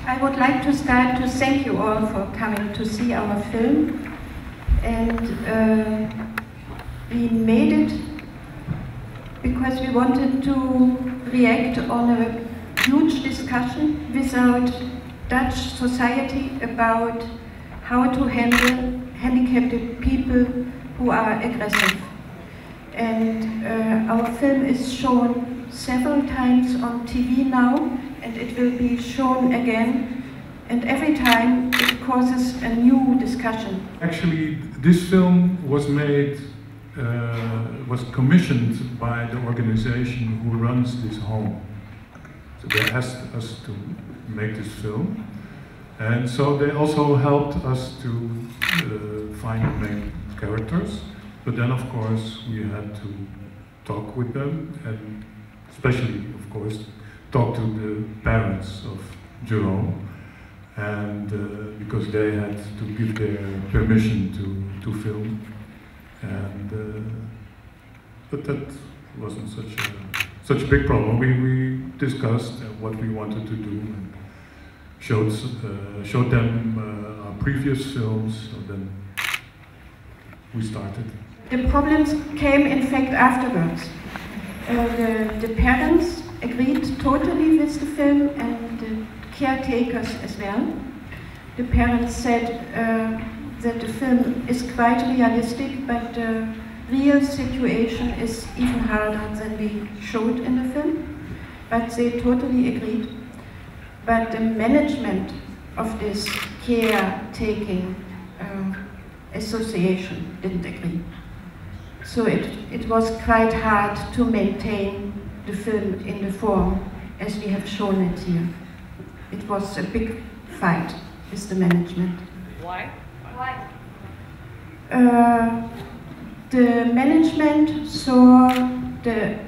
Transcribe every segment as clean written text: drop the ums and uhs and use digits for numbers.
I would like to start to thank you all for coming to see our film. And we made it because we wanted to react on a huge discussion without Dutch society about how to handle handicapped people who are aggressive. And our film is shown several times on TV now, and it will be shown again, and every time it causes a new discussion. Actually, this film was made, was commissioned by the organization who runs this home. So they asked us to make this film, and so they also helped us to find the main characters. But then, of course, we had to talk with them, and especially, of course, talk to the parents of Jerome, and because they had to give their permission to film, and but that wasn't such a big problem. We discussed what we wanted to do and showed them our previous films, so then we started. The problems came, in fact, afterwards. The parents agreed totally with the film, and the caretakers as well. The parents said that the film is quite realistic, but the real situation is even harder than we showed in the film. But they totally agreed. But the management of this caretaking association didn't agree. So it was quite hard to maintain the film in the form as we have shown it here. It was a big fight with the management. Why? Why? The management saw the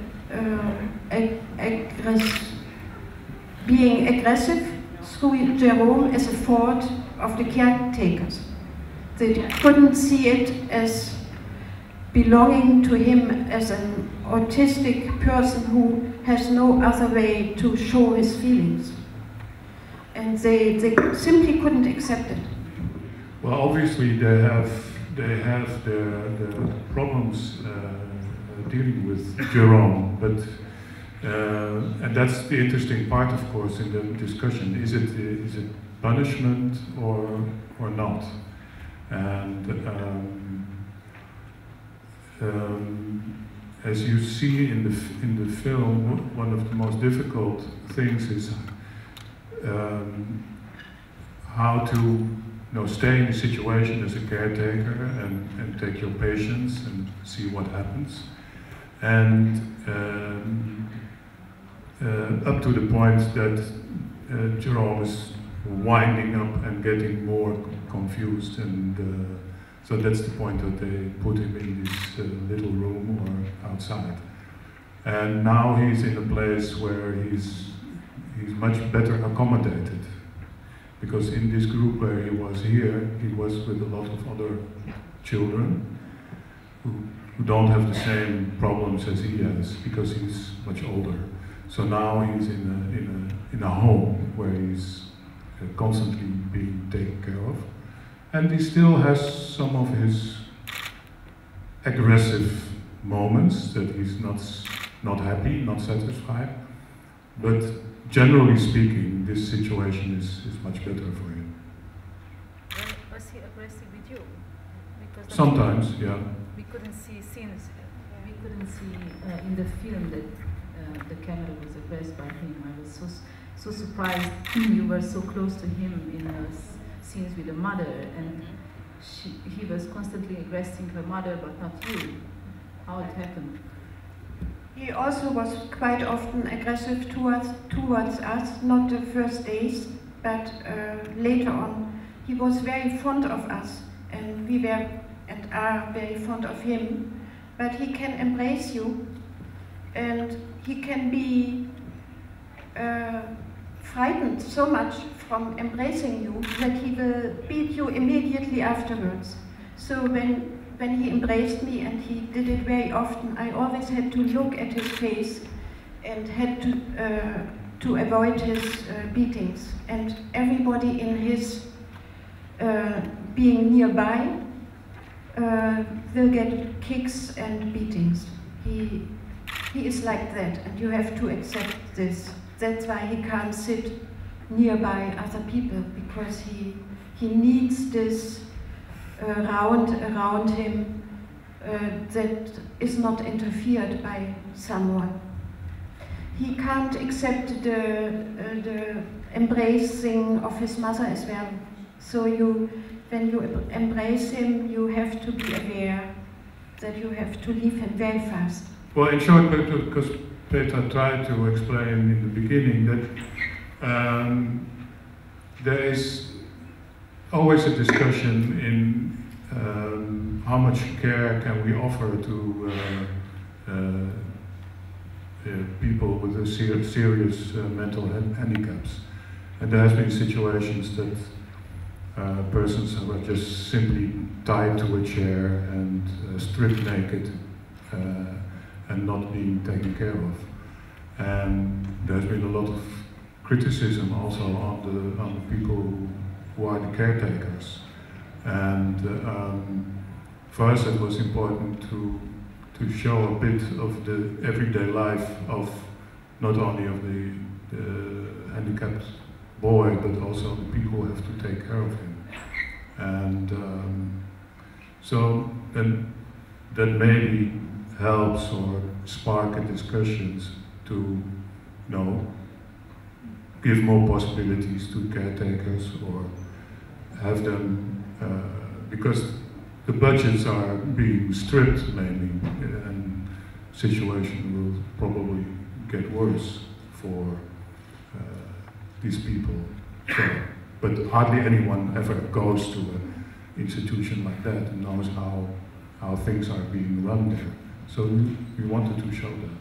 being aggressive through Jerome as a fault of the caretakers. They couldn't see it as belonging to him as an autistic person who has no other way to show his feelings. And they simply couldn't accept it. Well, obviously they have their problems dealing with Jerome, but and that's the interesting part, of course, in the discussion. Is it punishment or not? And as you see in the film, one of the most difficult things is how to stay in a situation as a caretaker and take your patients and see what happens. And up to the point that Jerome is winding up and getting more confused, and so that's the point that they put him in this little room or outside. And now he's in a place where he's much better accommodated, because in this group where he was here, he was with a lot of other children who don't have the same problems as he has, because he's much older. So now he's in a home where he's constantly being taken care of. And he still has some of his aggressive moments that he's not happy, not satisfied. But generally speaking, this situation is much better for him. Was he aggressive with you? Because sometimes, yeah. We couldn't see scenes. We couldn't see in the film that the camera was aggressive by him. I was so surprised. You were so close to him in scenes with the mother, and he was constantly aggressing her mother, but not you. How it happened? He also was quite often aggressive towards us, not the first days, but later on. He was very fond of us, and we were and are very fond of him. But he can embrace you, and he can be frightened so much from embracing you that he will beat you immediately afterwards. So when he embraced me, and he did it very often, I always had to look at his face and had to to avoid his beatings. And everybody in his being nearby will get kicks and beatings. He is like that, and you have to accept this. That's why he can't sit nearby other people, because he needs this around him that is not interfered by someone. He can't accept the embracing of his mother as well. So when you embrace him, you have to be aware that you have to leave him very fast. Well, in short, because Petra tried to explain in the beginning that there is always a discussion in how much care can we offer to people with serious mental handicaps. And there has been situations that persons are just simply tied to a chair and stripped naked and not being taken care of. And there's been a lot of criticism also on the people who are the caretakers. And for us it was important to show a bit of the everyday life of not only of the handicapped boy, but also the people who have to take care of him. And so then that maybe helps or spark a discussions to give more possibilities to caretakers, or have them, because the budgets are being stripped mainly, and situation will probably get worse for these people. So, but hardly anyone ever goes to an institution like that and knows how things are being run there. So we wanted to show that.